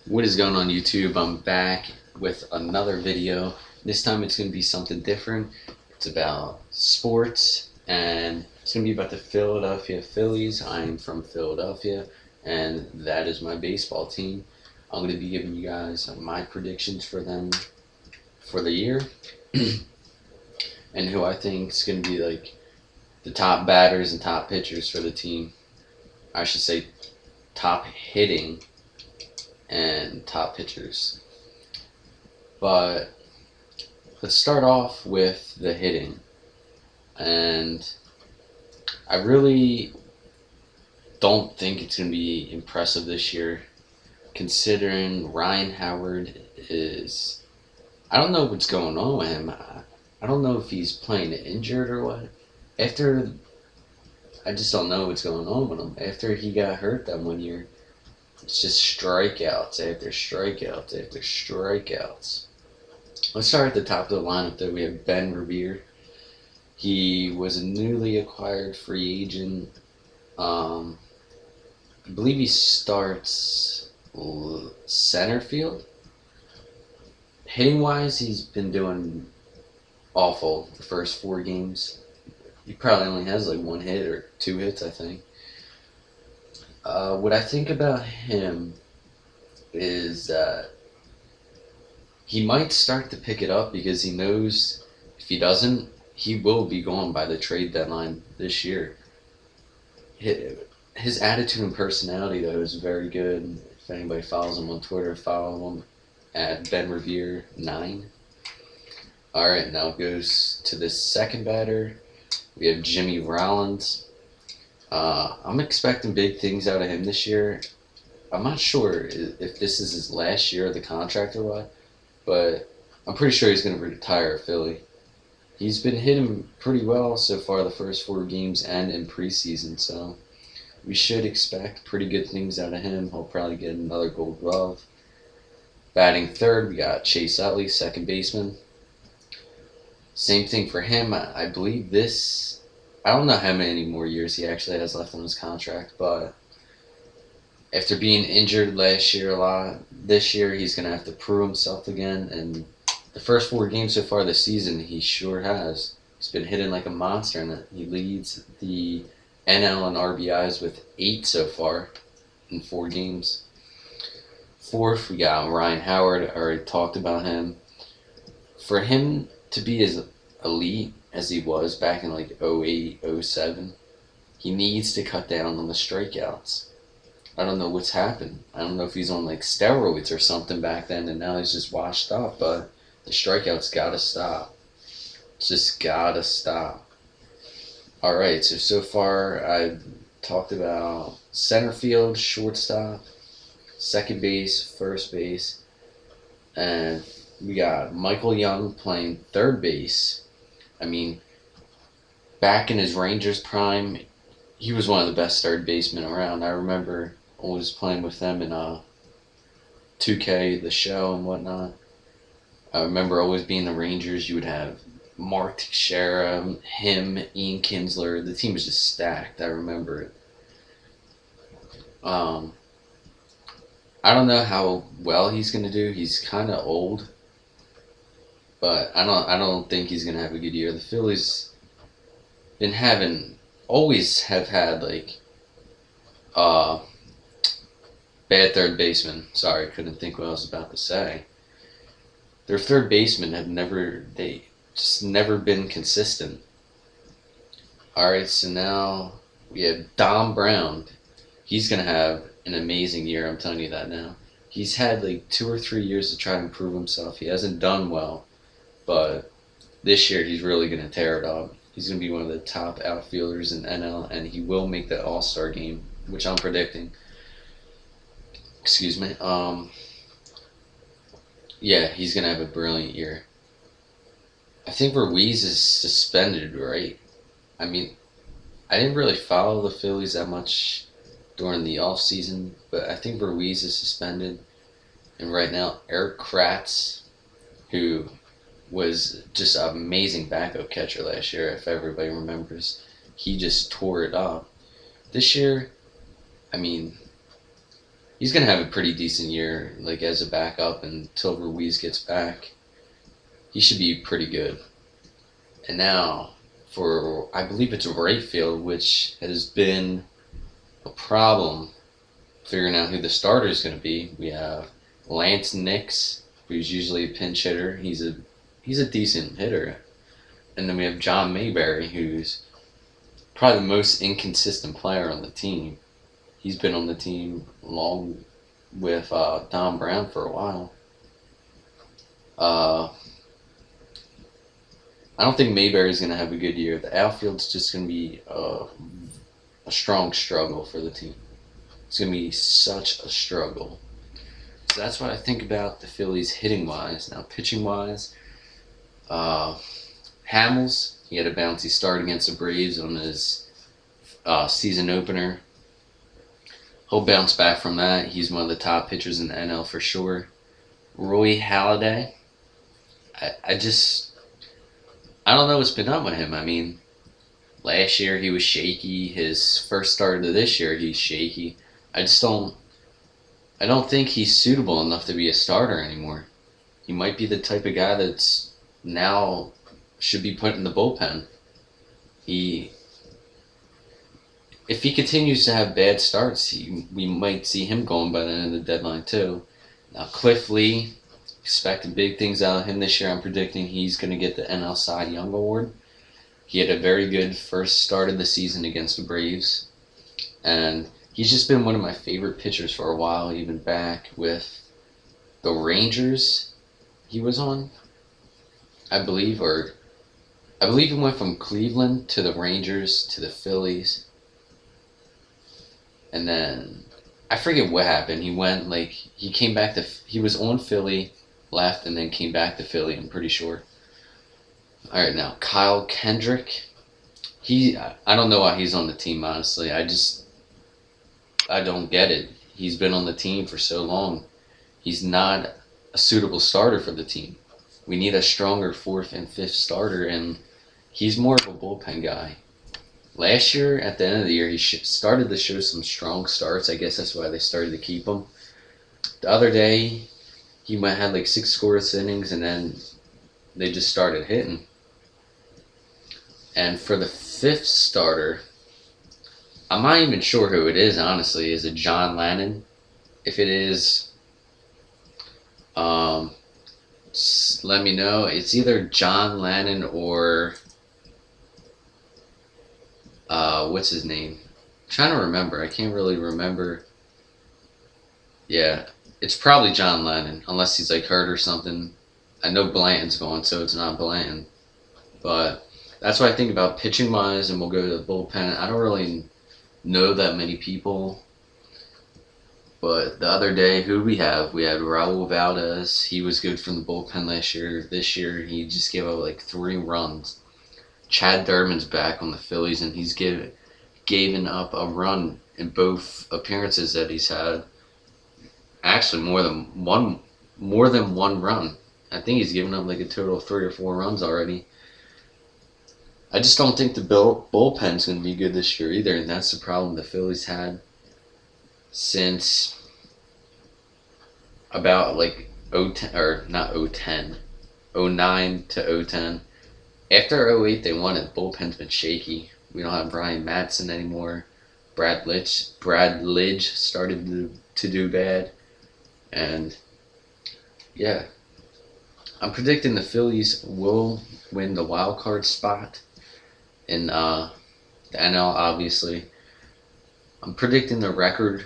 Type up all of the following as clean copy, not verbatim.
What is going on YouTube? I'm back with another video. This time it's going to be something different. It's about sports and it's going to be about the Philadelphia Phillies. I'm from Philadelphia and that is my baseball team. I'm going to be giving you guys my predictions for them for the year and who I think is going to be like the top batters and top pitchers for the team. I should say top hitting and top pitchers. But let's start off with the hitting. And I really don't think it's going to be impressive this year, considering Ryan Howard is. I don't know what's going on with him. I don't know if he's playing injured or what. After. I just don't know what's going on with him. After he got hurt that one year, it's just strikeouts after strikeouts after strikeouts. Let's start at the top of the lineup though. We have Ben Revere. He was a newly acquired free agent. I believe he starts center field. Hitting wise, he's been doing awful the first 4 games. He probably only has like 1 hit or 2 hits, I think. What I think about him is that he might start to pick it up because he knows if he doesn't, he will be gone by the trade deadline this year. His attitude and personality, though, is very good. If anybody follows him on Twitter, follow him at BenRevere9. Alright, now it goes to the second batter. We have Jimmy Rollins. I'm expecting big things out of him this year. I'm not sure if this is his last year of the contract or what, but I'm pretty sure he's going to retire at Philly. He's been hitting pretty well so far the first 4 games and in preseason, so we should expect pretty good things out of him. He'll probably get another Gold Glove. Batting third, we got Chase Utley, second baseman. Same thing for him. I believe this. I don't know how many more years he actually has left on his contract, but after being injured last year a lot, this year he's going to have to prove himself again. And the first 4 games so far this season, he sure has. He's been hitting like a monster, and he leads the NL in RBIs with 8 so far in 4 games. Fourth, we got Ryan Howard. I already talked about him. For him to be as elite as he was back in like 08, 07, he needs to cut down on the strikeouts. I don't know what's happened. I don't know if he's on like steroids or something back then and now he's just washed up, but the strikeouts gotta stop. It's just gotta stop. Alright, so far I've talked about center field, shortstop, second base, first base, and we got Michael Young playing third base. I mean, back in his Rangers prime, he was one of the best third basemen around. I remember always playing with them in 2K, the show and whatnot. I remember always being the Rangers. You would have Mark Teixeira, him, Ian Kinsler. The team was just stacked. I remember it. I don't know how well he's gonna do. He's kind of old, but I don't think he's gonna have a good year. The Phillies always have had like bad third baseman. Sorry, couldn't think what I was about to say. Their third basemen they just never been consistent. Alright, so now we have Dom Brown. He's gonna have an amazing year, I'm telling you that now. He's had like 2 or 3 years to try to improve himself. He hasn't done well, but this year he's really gonna tear it up. He's gonna be one of the top outfielders in NL, and he will make the All-Star game, which I'm predicting. Excuse me. Yeah, he's gonna have a brilliant year. I think Ruiz is suspended, right? I mean, I didn't really follow the Phillies that much during the off season, but I think Ruiz is suspended. And right now, Eric Kratz, who was just an amazing backup catcher last year, if everybody remembers, he just tore it up. This year, I mean, he's gonna have a pretty decent year, like as a backup until Ruiz gets back. He should be pretty good. And now for I believe it's right field, which has been a problem figuring out who the starter is going to be. We have Lance Nix, who's usually a pinch hitter. He's a decent hitter. And then we have John Mayberry, who's probably the most inconsistent player on the team. He's been on the team along with Don Brown for a while. I don't think Mayberry's going to have a good year. The outfield's just going to be a strong struggle for the team. It's going to be such a struggle. So that's what I think about the Phillies hitting-wise. Now, pitching-wise, Hamels, he had a bouncy start against the Braves on his season opener. He'll bounce back from that. He's one of the top pitchers in the NL for sure. Roy Halladay, I don't know what's been up with him. I mean, last year he was shaky. His first start of this year, he's shaky. I don't think he's suitable enough to be a starter anymore. He might be the type of guy that's now should be put in the bullpen. If he continues to have bad starts, we might see him going by the end of the deadline too. Now Cliff Lee, expecting big things out of him this year. I'm predicting he's going to get the NL Cy Young Award. He had a very good first start of the season against the Braves, and he's just been one of my favorite pitchers for a while, even back with the Rangers he was on, I believe he went from Cleveland to the Rangers to the Phillies, and then I forget what happened. He came back he was on Philly, left, and then came back to Philly, I'm pretty sure. All right, now Kyle Kendrick. I don't know why he's on the team, honestly. I don't get it. He's been on the team for so long. He's not a suitable starter for the team. We need a stronger fourth and fifth starter, and he's more of a bullpen guy. Last year, at the end of the year, he started to show some strong starts. I guess that's why they started to keep him. The other day, he had like 6 scoreless innings, and then they just started hitting. And for the fifth starter, I'm not even sure who it is, honestly. Is it John Lannon? If it is, let me know. It's either John Lannon or what's his name? I'm trying to remember. I can't really remember. Yeah, it's probably John Lennon, unless he's like hurt or something. I know Blanton's going, so it's not Blanton. But that's what I think about pitching wise, and we'll go to the bullpen. I don't really know that many people. But the other day, who we have? We had Raul Valdez. He was good from the bullpen last year. This year, he just gave up like 3 runs. Chad Durbin's back on the Phillies, and he's given up a run in both appearances that he's had. Actually, more than one run. I think he's given up like a total of 3 or 4 runs already. I just don't think the bullpen's going to be good this year either, and that's the problem the Phillies had since about like 010, or not 010, 09 to 010. After 08, they won it. Bullpen's been shaky. We don't have Brian Madsen anymore. Brad Lidge started to do bad. And, yeah. I'm predicting the Phillies will win the wild card spot in the NL, obviously. I'm predicting the record.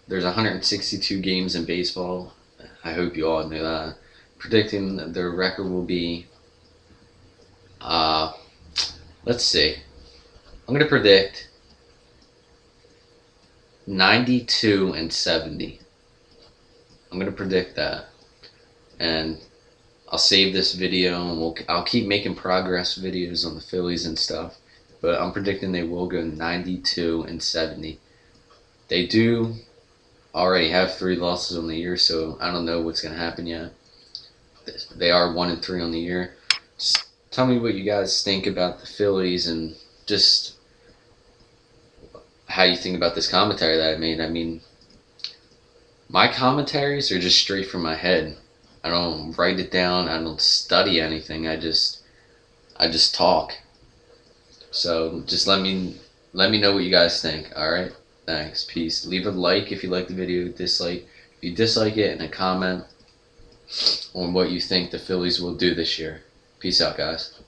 There's 162 games in baseball. I hope you all know that. Predicting their record will be, let's see. I'm going to predict 92-70. I'm going to predict that. And I'll save this video, and I'll keep making progress videos on the Phillies and stuff. But I'm predicting they will go 92-70. They do already have 3 losses on the year, so I don't know what's going to happen yet. They are 1-3 on the year. Just tell me what you guys think about the Phillies and just how you think about this commentary that I made. I mean, My commentaries are just straight from my head. I don't write it down. I don't study anything. I just talk. So just let me know what you guys think. All right. Thanks. Peace. Leave a like if you like the video. Dislike if you dislike it, and a comment on what you think the Phillies will do this year. Peace out, guys.